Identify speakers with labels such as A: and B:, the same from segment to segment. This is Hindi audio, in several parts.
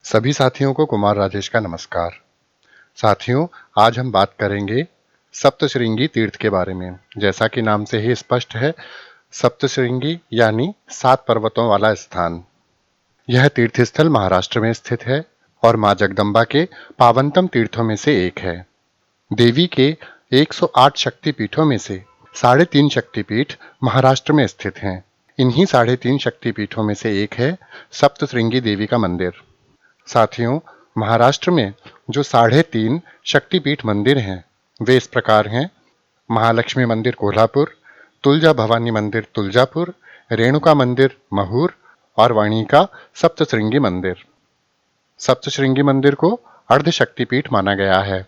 A: सभी साथियों को कुमार राजेश का नमस्कार। साथियों, आज हम बात करेंगे सप्तशृंगी तीर्थ के बारे में। जैसा कि नाम से ही स्पष्ट है, सप्तशृंगी यानी 7 पर्वतों वाला स्थान। यह तीर्थस्थल महाराष्ट्र में स्थित है और मां जगदम्बा के पावनतम तीर्थों में से एक है। देवी के 108 शक्तिपीठों में से 3.5 शक्तिपीठ महाराष्ट्र में स्थित हैं। इन्हीं 3.5 शक्तिपीठों में से एक है सप्तशृंगी देवी का मंदिर। साथियों, महाराष्ट्र में जो 3.5 शक्तिपीठ मंदिर हैं, वे इस प्रकार हैं: महालक्ष्मी मंदिर कोल्हापुर, तुलजा भवानी मंदिर तुलजापुर, रेणुका मंदिर महूर और वाणिका सप्तशृंगी मंदिर। सप्तशृंगी मंदिर को अर्ध शक्तिपीठ माना गया है।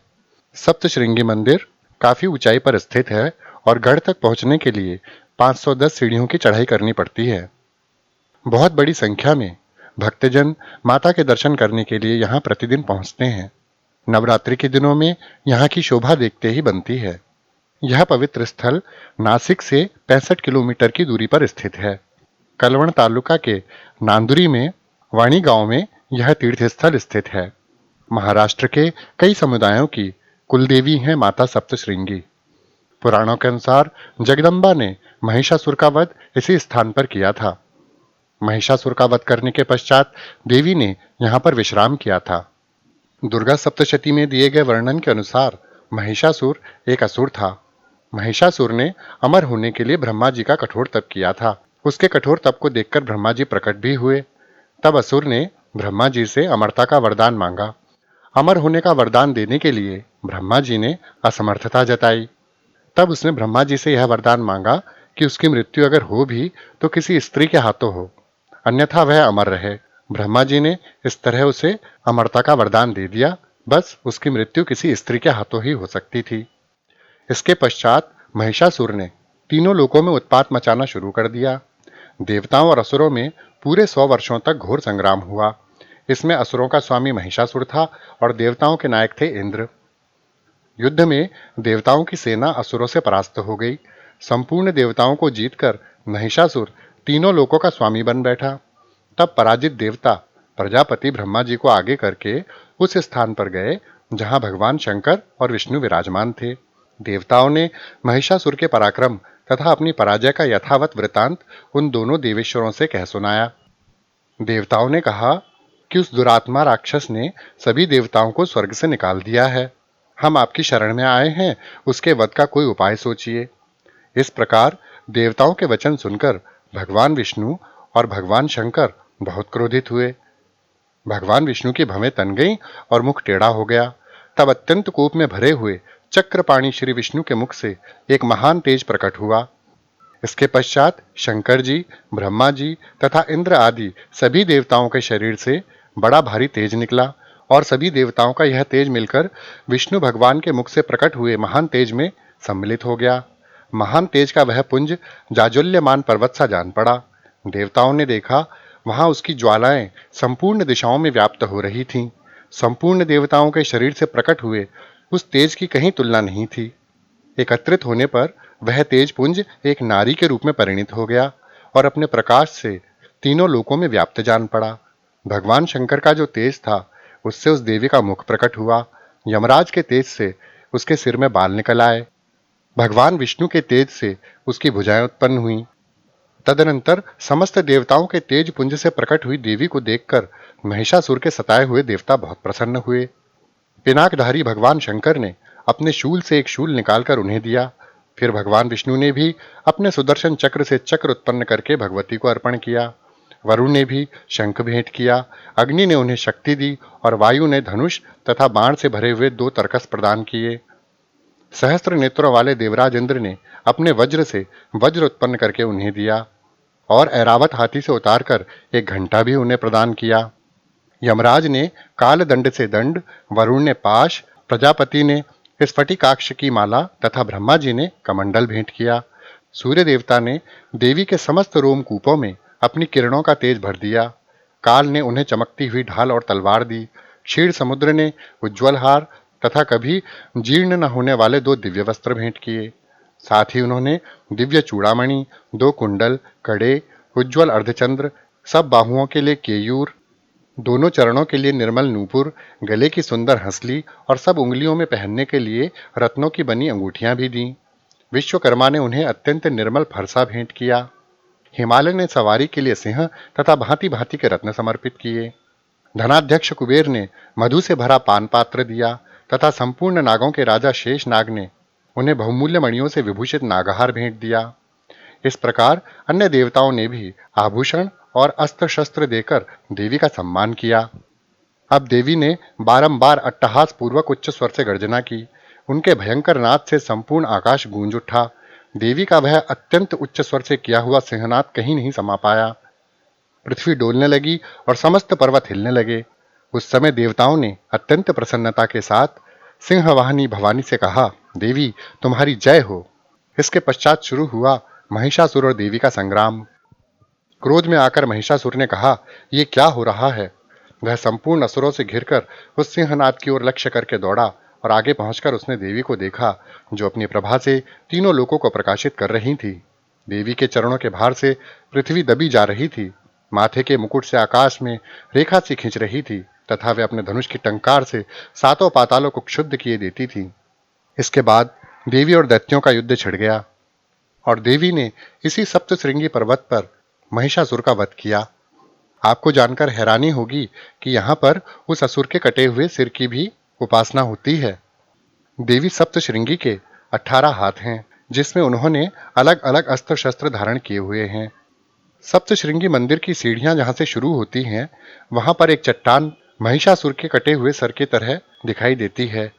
A: सप्तशृंगी मंदिर काफी ऊंचाई पर स्थित है और गढ़ तक पहुंचने के लिए 510 सीढ़ियों की चढ़ाई करनी पड़ती है। बहुत बड़ी संख्या में भक्तजन माता के दर्शन करने के लिए यहाँ प्रतिदिन पहुँचते हैं। नवरात्रि के दिनों में यहाँ की शोभा देखते ही बनती है। यह पवित्र स्थल नासिक से 65 किलोमीटर की दूरी पर स्थित है। कलवण तालुका के नांदुरी में वाणी गांव में यह तीर्थस्थल स्थित है। महाराष्ट्र के कई समुदायों की कुलदेवी हैं माता सप्तशृंगी। पुराणों के अनुसार जगदम्बा ने महिषासुर का वध इसी स्थान पर किया था। महिषासुर का वध करने के पश्चात देवी ने यहाँ पर विश्राम किया था। दुर्गा सप्तशती में दिए गए वर्णन के अनुसार महिषासुर एक असुर था। महिषासुर ने अमर होने के लिए ब्रह्मा जी का कठोर तप किया था। उसके कठोर तप को देखकर ब्रह्मा जी प्रकट भी हुए। तब असुर ने ब्रह्मा जी से अमरता का वरदान मांगा। अमर होने का वरदान देने के लिए ब्रह्मा जी ने असमर्थता जताई। तब उसने ब्रह्मा जी से यह वरदान मांगा कि उसकी मृत्यु अगर हो भी तो किसी स्त्री के हाथों हो, अन्यथा वह अमर रहे। ब्रह्मा जी ने इस तरह उसे अमरता का वरदान दे दिया। बस उसकी मृत्यु किसी स्त्री के हाथों ही हो सकती थी। इसके पश्चात महिषासुर ने तीनों लोकों में उत्पात मचाना शुरू कर दिया। देवताओं और असुरों में पूरे 100 वर्षों तक घोर संग्राम हुआ। इसमें असुरों का स्वामी महिषासुर था और देवताओं के नायक थे इंद्र। युद्ध में देवताओं की सेना असुरों से परास्त हो गई। संपूर्ण देवताओं को जीतकर महिषासुर तीनों लोकों का स्वामी बन बैठा। तब पराजित देवता प्रजापति ब्रह्मा जी को आगे करके उस स्थान पर गए जहां भगवान शंकर और विष्णु विराजमान थे। देवताओं ने महिषासुर के पराक्रम तथा अपनी पराजय का यथावत वृतांत उन दोनों देवेश्वरों से कह सुनाया। देवताओं ने कहा कि उस दुरात्मा राक्षस ने सभी देवताओं को स्वर्ग से निकाल दिया है। हम आपकी शरण में आए हैं, उसके वध का कोई उपाय सोचिए। इस प्रकार देवताओं के वचन सुनकर भगवान विष्णु और भगवान शंकर बहुत क्रोधित हुए। भगवान विष्णु की भवें तन गईं और मुख टेढ़ा हो गया। तब अत्यंत कोप में भरे हुए चक्रपाणी श्री विष्णु के मुख से एक महान तेज प्रकट हुआ। इसके पश्चात शंकर जी, ब्रह्मा जी तथा इंद्र आदि सभी देवताओं के शरीर से बड़ा भारी तेज निकला और सभी देवताओं का यह तेज मिलकर विष्णु भगवान के मुख से प्रकट हुए महान तेज में सम्मिलित हो गया। महान तेज का वह पुंज जाज्वल्यमान पर्वत सा जान पड़ा। देवताओं ने देखा, वहां उसकी ज्वालाएं संपूर्ण दिशाओं में व्याप्त हो रही थीं। संपूर्ण देवताओं के शरीर से प्रकट हुए उस तेज की कहीं तुलना नहीं थी। एकत्रित होने पर वह तेज पुंज एक नारी के रूप में परिणित हो गया और अपने प्रकाश से तीनों लोकों में व्याप्त जान पड़ा। भगवान शंकर का जो तेज था, उससे उस देवी का मुख प्रकट हुआ। यमराज के तेज से उसके सिर में बाल निकल आए। भगवान विष्णु के तेज से उसकी भुजाएं उत्पन्न हुईं। तदनंतर समस्त देवताओं के तेज पुंज से प्रकट हुई देवी को देखकर महिषासुर के सताए हुए देवता बहुत प्रसन्न हुए। पिनाकधारी भगवान शंकर ने अपने शूल से एक शूल निकालकर उन्हें दिया। फिर भगवान विष्णु ने भी अपने सुदर्शन चक्र से चक्र उत्पन्न करके भगवती को अर्पण किया। वरुण ने भी शंख भेंट किया। अग्नि ने उन्हें शक्ति दी और वायु ने धनुष तथा बाण से भरे हुए 2 तरकस प्रदान किए। सहस्त्र नेत्रों वाले देवराज इंद्र ने अपने वज्र से वज्र उत्पन्न करके उन्हें दिया और ऐरावत हाथी से उतारकर एक घंटा भी उन्हें प्रदान किया। यमराज ने काल दंड से दंड, वरुण ने पाश, प्रजापति ने स्फटिकाक्ष की माला तथा ब्रह्मा जी ने कमंडल भेंट किया। सूर्य देवता ने देवी के समस्त रोमकूपों में अपनी किरणों का तेज भर दिया। काल ने उन्हें चमकती हुई ढाल और तलवार दी। क्षीर समुद्र ने उज्ज्वल हार तथा कभी जीर्ण न होने वाले 2 दिव्य वस्त्र भेंट किए। साथ ही उन्होंने दिव्य चूड़ामणि, 2 कुंडल, कड़े, उज्ज्वल अर्धचंद्र, सब बाहुओं के लिए केयूर, दोनों चरणों के लिए निर्मल नूपुर, गले की सुंदर हंसली और सब उंगलियों में पहनने के लिए रत्नों की बनी अंगूठियां भी दीं। विश्वकर्मा ने उन्हें अत्यंत निर्मल फरसा भेंट किया। हिमालय ने सवारी के लिए सिंह तथा भांति भांति के रत्न समर्पित किए। धनाध्यक्ष कुबेर ने मधु से भरा पान पात्र दिया तथा संपूर्ण नागों के राजा शेष नाग ने उन्हें बहुमूल्य मणियों से विभूषित नागहार भेंट दिया। इस प्रकार अन्य देवताओं ने भी आभूषण और अस्त्र शस्त्र देकर देवी का सम्मान किया। अब देवी ने बारंबार अट्टहास पूर्वक उच्च स्वर से गर्जना की। उनके भयंकर नाद से संपूर्ण आकाश गूंज उठा। देवी का वह अत्यंत उच्च स्वर से किया हुआ सिंहनाद कहीं नहीं समा पाया। पृथ्वी डोलने लगी और समस्त पर्वत हिलने लगे। उस समय देवताओं ने अत्यंत प्रसन्नता के साथ सिंहवाहिनी भवानी से कहा, देवी तुम्हारी जय हो। इसके पश्चात शुरू हुआ महिषासुर और देवी का संग्राम। क्रोध में आकर महिषासुर ने कहा, ये क्या हो रहा है। वह संपूर्ण असुरों से घिरकर उस सिंहनाद की ओर लक्ष्य करके दौड़ा और आगे पहुंचकर उसने देवी को देखा, जो अपनी प्रभा से तीनों लोकों को प्रकाशित कर रही थी। देवी के चरणों के भार से पृथ्वी दबी जा रही थी। माथे के मुकुट से आकाश में रेखा सी खींच रही थी तथा वे अपने धनुष की टंकार से सातों पातालों को क्षुब्ध किए देती थी। इसके बाद देवी और दैत्यों का युद्ध छिड़ गया और देवी ने इसी सप्तशृंगी पर्वत पर महिषासुर का वध किया। आपको जानकर हैरानी होगी कि यहाँ पर उस असुर के कटे हुए सिर की भी उपासना होती है। देवी सप्तशृंगी के 18 हाथ हैं, जिसमें उन्होंने अलग अलग अस्त्र शस्त्र धारण किए हुए हैं। सप्तशृंगी मंदिर की सीढ़ियां जहां से शुरू होती हैं, वहां पर एक चट्टान महिषासुर के कटे हुए सर की तरह दिखाई देती है।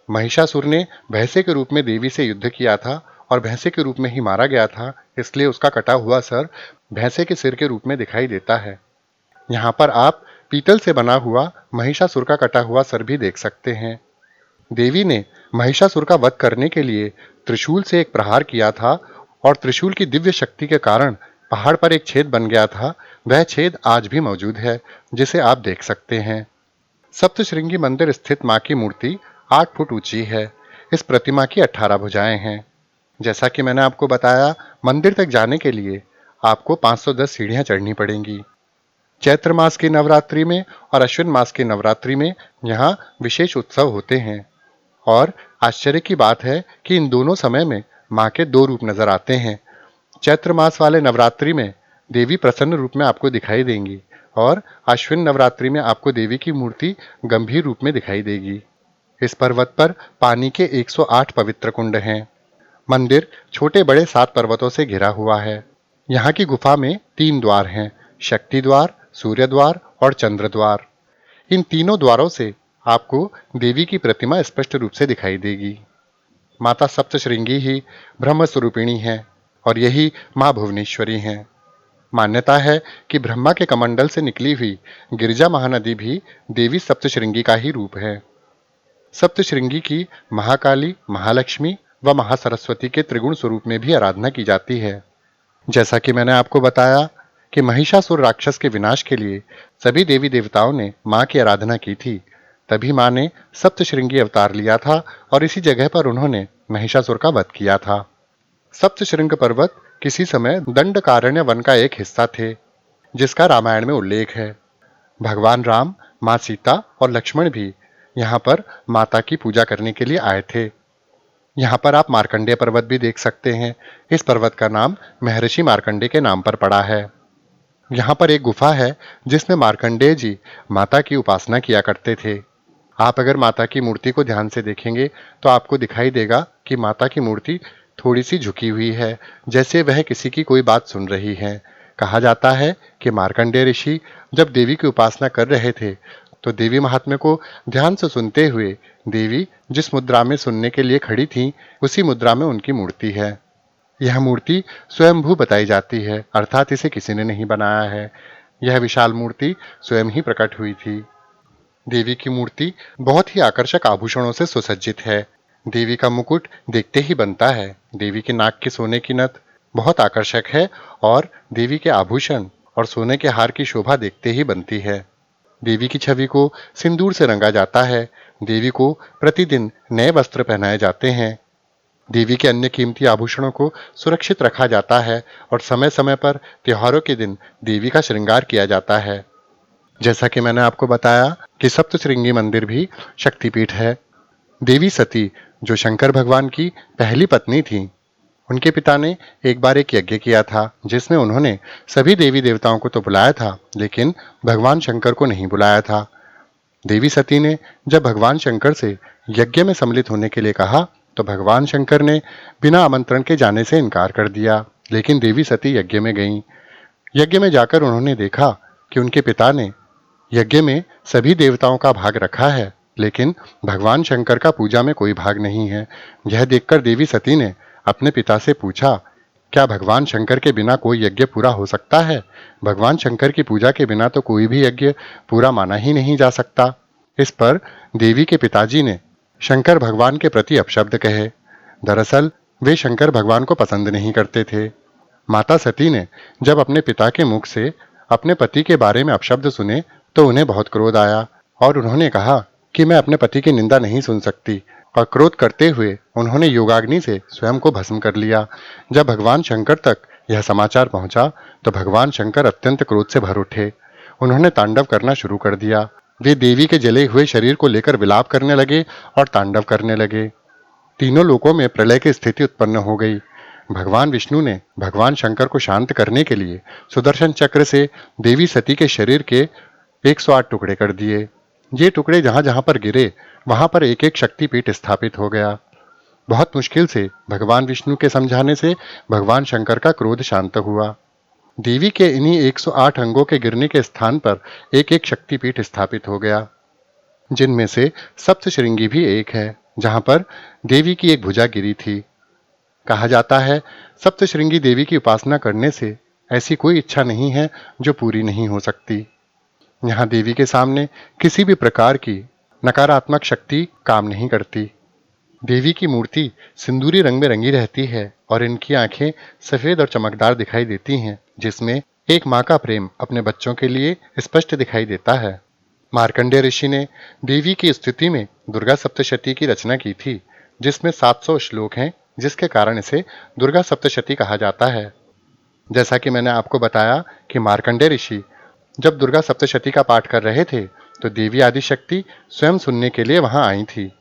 A: महिषासुर ने भैंसे के रूप में देवी से युद्ध किया था और भैंसे के रूप में ही मारा गया था, इसलिए उसका कटा हुआ सर भैंसे के सिर के रूप में दिखाई देता है। यहाँ पर आप पीतल से बना हुआ महिषासुर का कटा हुआ सर भी देख सकते हैं। देवी ने महिषासुर का वध करने के लिए त्रिशूल से एक प्रहार किया था और त्रिशूल की दिव्य शक्ति के कारण पहाड़ पर एक छेद बन गया था। वह छेद आज भी मौजूद है, जिसे आप देख सकते हैं। सप्तशृंगी मंदिर स्थित मां की मूर्ति 8 फुट ऊंची है। इस प्रतिमा की 18 भुजाएं हैं। जैसा कि मैंने आपको बताया, मंदिर तक जाने के लिए आपको 510 सीढ़ियां चढ़नी पड़ेंगी। चैत्र मास की नवरात्रि में और अश्विन मास की नवरात्रि में यहाँ विशेष उत्सव होते हैं और आश्चर्य की बात है कि इन दोनों समय में माँ के 2 रूप नजर आते हैं। चैत्र मास वाले नवरात्रि में देवी प्रसन्न रूप में आपको दिखाई देंगी और अश्विन नवरात्रि में आपको देवी की मूर्ति गंभीर रूप में दिखाई देगी। इस पर्वत पर पानी के 108 पवित्र कुंड हैं। मंदिर छोटे बड़े 7 पर्वतों से घिरा हुआ है। यहाँ की गुफा में 3 द्वार हैं, शक्ति द्वार, सूर्य द्वार और चंद्र द्वार। इन तीनों द्वारों से आपको देवी की प्रतिमा स्पष्ट रूप से दिखाई देगी। माता सप्तशृंगी ही ब्रह्म स्वरूपिणी है और यही मां भुवनेश्वरी हैं। मान्यता है कि ब्रह्मा के कमंडल से निकली हुई गिरिजा महानदी भी देवी सप्तशृंगी का ही रूप है। सप्तशृंगी की महाकाली, महालक्ष्मी व महासरस्वती के त्रिगुण स्वरूप में भी आराधना की जाती है। जैसा कि मैंने आपको बताया कि महिषासुर राक्षस के विनाश के लिए सभी देवी देवताओं ने मां की आराधना की थी, तभी मां ने सप्तशृंगी अवतार लिया था और इसी जगह पर उन्होंने महिषासुर का वध किया था। सप्तशृंग पर्वत किसी समय दंडकारण्य वन का एक हिस्सा थे, जिसका रामायण में उल्लेख है। भगवान राम, मां सीता और लक्ष्मण भी यहाँ पर माता की पूजा करने के लिए आए थे। यहाँ पर आप मार्कंडेय पर्वत भी देख सकते हैं। इस पर्वत का नाम महर्षि मार्कंडेय के नाम पर पड़ा है। यहाँ पर एक गुफा है जिसमें मार्कंडेय जी माता की उपासना किया करते थे। आप अगर माता की मूर्ति को ध्यान से देखेंगे तो आपको दिखाई देगा कि माता की मूर्ति थोड़ी सी झुकी हुई है, जैसे वह किसी की कोई बात सुन रही है। कहा जाता है कि मार्कंडेय ऋषि जब देवी की उपासना कर रहे थे तो देवी महात्म्य को ध्यान से सुनते हुए देवी जिस मुद्रा में सुनने के लिए खड़ी थी, उसी मुद्रा में उनकी मूर्ति है। यह मूर्ति स्वयंभू बताई जाती है, अर्थात इसे किसी ने नहीं बनाया है। यह विशाल मूर्ति स्वयं ही प्रकट हुई थी। देवी की मूर्ति बहुत ही आकर्षक आभूषणों से सुसज्जित है। देवी का मुकुट देखते ही बनता है। देवी के नाक की सोने की नथ बहुत आकर्षक है और देवी के आभूषण और सोने के हार की शोभा देखते ही बनती है। देवी की छवि को सिंदूर से रंगा जाता है। देवी को प्रतिदिन नए वस्त्र पहनाए जाते हैं। देवी के अन्य कीमती आभूषणों को सुरक्षित रखा जाता है और समय समय पर त्योहारों के दिन देवी का श्रृंगार किया जाता है। जैसा कि मैंने आपको बताया कि सप्तशृंगी मंदिर भी शक्तिपीठ है। देवी सती, जो शंकर भगवान की पहली पत्नी थी, उनके पिता ने एक बार एक यज्ञ किया था जिसमें उन्होंने सभी देवी देवताओं को तो बुलाया था, लेकिन भगवान शंकर को नहीं बुलाया था। देवी सती ने जब भगवान शंकर से यज्ञ में सम्मिलित होने के लिए कहा, तो भगवान शंकर ने बिना आमंत्रण के जाने से इनकार कर दिया। लेकिन देवी सती यज्ञ में गईं। यज्ञ में जाकर उन्होंने देखा कि उनके पिता ने यज्ञ में सभी देवताओं का भाग रखा है, लेकिन भगवान शंकर का पूजा में कोई भाग नहीं है। यह देखकर देवी सती ने अपने पिता से पूछा, क्या भगवान शंकर के बिना कोई यज्ञ पूरा हो सकता है? भगवान शंकर की पूजा के बिना तो कोई भी यज्ञ पूरा माना ही नहीं जा सकता। इस पर देवी के पिताजी ने शंकर भगवान के प्रति अपशब्द कहे। दरअसल वे शंकर भगवान को पसंद नहीं करते थे। माता सती ने जब अपने पिता के मुख से अपने पति के बारे में अपशब्द सुने, तो उन्हें बहुत क्रोध आया और उन्होंने कहा कि मैं अपने पति की निंदा नहीं सुन सकती, और क्रोध करते हुए उन्होंने योगाग्नि से स्वयं को भस्म कर लिया। जब भगवान शंकर तक यह समाचार पहुंचा, तो भगवान शंकर अत्यंत क्रोध से भर उठे। उन्होंने तांडव करना शुरू कर दिया। वे देवी के जले हुए शरीर को लेकर विलाप करने लगे और तांडव करने लगे। तीनों लोकों में प्रलय की स्थिति उत्पन्न हो गई। भगवान विष्णु ने भगवान शंकर को शांत करने के लिए सुदर्शन चक्र से देवी सती के शरीर के 108 टुकड़े कर दिए। ये टुकड़े जहां जहां पर गिरे, वहां पर एक एक शक्तिपीठ स्थापित हो गया। बहुत मुश्किल से भगवान विष्णु के समझाने से भगवान शंकर का क्रोध शांत हुआ। देवी के इन्हीं 108 अंगों के गिरने के स्थान पर एक एक शक्तिपीठ स्थापित हो गया, जिनमें से सप्तशृंगी भी एक है, जहां पर देवी की एक भुजा गिरी थी। कहा जाता है, सप्तशृंगी देवी की उपासना करने से ऐसी कोई इच्छा नहीं है जो पूरी नहीं हो सकती। यहाँ देवी के सामने किसी भी प्रकार की नकारात्मक शक्ति काम नहीं करती। देवी की मूर्ति सिंदूरी रंग में रंगी रहती है और इनकी आंखें सफेद और चमकदार दिखाई देती हैं, जिसमें एक माँ का प्रेम अपने बच्चों के लिए स्पष्ट दिखाई देता है। मार्कंडेय ऋषि ने देवी की स्तुति में दुर्गा सप्तशती की रचना की थी, जिसमें 700 श्लोक हैं, जिसके कारण इसे दुर्गा सप्तशती कहा जाता है। जैसा कि मैंने आपको बताया कि मार्कंडेय ऋषि जब दुर्गा सप्तशती का पाठ कर रहे थे, तो देवी आदिशक्ति स्वयं सुनने के लिए वहां आई थी,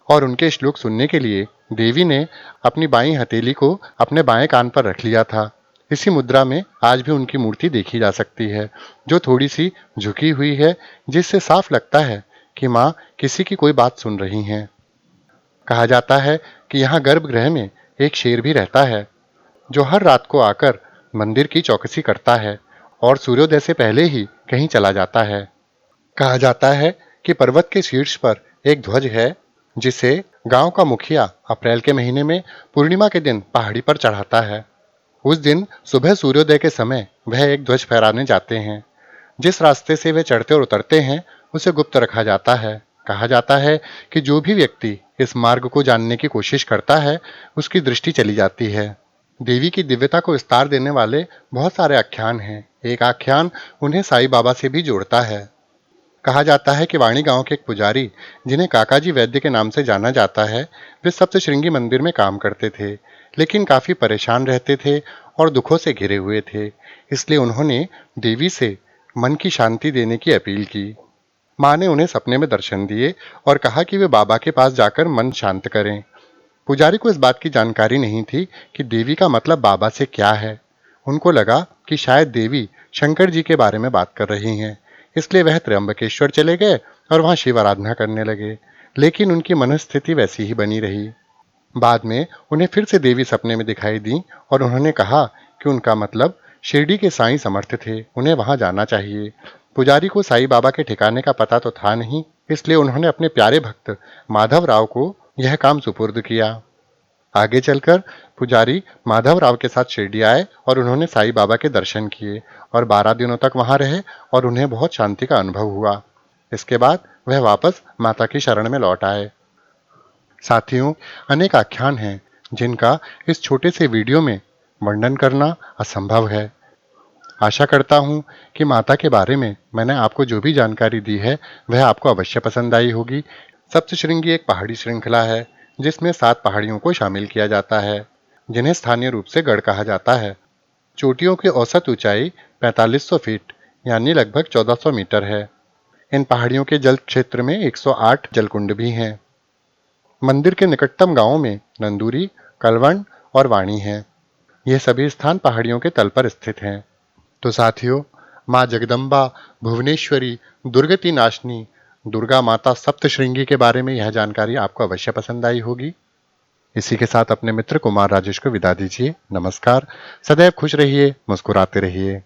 A: और उनके श्लोक सुनने के लिए देवी ने अपनी बाईं हथेली को अपने बाएं कान पर रख लिया था। इसी मुद्रा में आज भी उनकी मूर्ति देखी जा सकती है, जो थोड़ी सी झुकी हुई है, जिससे साफ लगता है कि माँ किसी की कोई बात सुन रही हैं। कहा जाता है कि यहाँ गर्भगृह में एक शेर भी रहता है, जो हर रात को आकर मंदिर की चौकसी करता है और सूर्योदय से पहले ही कहीं चला जाता है। कहा जाता है कि पर्वत के शीर्ष पर एक ध्वज है, जिसे गांव का मुखिया अप्रैल के महीने में पूर्णिमा के दिन पहाड़ी पर चढ़ाता है। उस दिन सुबह सूर्योदय के समय वह एक ध्वज फहराने जाते हैं। जिस रास्ते से वे चढ़ते और उतरते हैं, उसे गुप्त रखा जाता है। कहा जाता है कि जो भी व्यक्ति इस मार्ग को जानने की कोशिश करता है, उसकी दृष्टि चली जाती है। देवी की दिव्यता को विस्तार देने वाले बहुत सारे आख्यान हैं। एक आख्यान उन्हें साईं बाबा से भी जोड़ता है। कहा जाता है कि वाणी गांव के एक पुजारी, जिन्हें काकाजी वैद्य के नाम से जाना जाता है, वे सप्तशृंगी मंदिर में काम करते थे, लेकिन काफी परेशान रहते थे और दुखों से घिरे हुए थे। इसलिए उन्होंने देवी से मन की शांति देने की अपील की। माँ ने उन्हें सपने में दर्शन दिए और कहा कि वे बाबा के पास जाकर मन शांत करें। पुजारी को इस बात की जानकारी नहीं थी कि देवी का मतलब बाबा से क्या है। उनको लगा कि शायद देवी शंकर जी के बारे में बात कर रही हैं, इसलिए वह त्र्यंबकेश्वर चले गए और वहां शिव आराधना करने लगे। लेकिन उनकी मनस्थिति वैसी ही बनी रही। बाद में उन्हें फिर से देवी सपने में दिखाई दी और उन्होंने कहा कि उनका मतलब शिरडी के साईं समर्थ थे, उन्हें वहां जाना चाहिए। पुजारी को साईं बाबा के ठिकाने का पता तो था नहीं, इसलिए उन्होंने अपने प्यारे भक्त माधव राव को यह काम सुपुर्द किया। आगे चलकर पुजारी माधव राव के साथ शिरडी आए और उन्होंने साईं बाबा के दर्शन किए और 12 दिनों तक वहां रहे और उन्हें बहुत शांति का अनुभव हुआ। इसके बाद वह वापस माता की शरण में लौट आए। साथियों, अनेक आख्यान हैं जिनका इस छोटे से वीडियो में वर्णन करना असंभव है। आशा करता हूँ कि माता के बारे में मैंने आपको जो भी जानकारी दी है, वह आपको अवश्य पसंद आई होगी। सप्तशृंगी एक पहाड़ी श्रृंखला है, जिसमें 7 पहाड़ियों को शामिल किया जाता है, जिन्हें स्थानीय रूप से गढ़ कहा जाता है। चोटियों की औसत ऊंचाई 4500 फीट यानी लगभग 1400 मीटर है। इन पहाड़ियों के जल क्षेत्र में 108 जलकुंड भी हैं। मंदिर के निकटतम गांवों में नंदूरी, कलवण और वाणी हैं। ये सभी स्थान पहाड़ियों के तल पर स्थित हैं। तो साथियों, माँ जगदम्बा, भुवनेश्वरी, दुर्गति नाशनी, दुर्गा माता सप्तश्रृंगी के बारे में यह जानकारी आपको अवश्य पसंद आई होगी। इसी के साथ अपने मित्र कुमार राजेश को विदा दीजिए। नमस्कार। सदैव खुश रहिए, मुस्कुराते रहिए।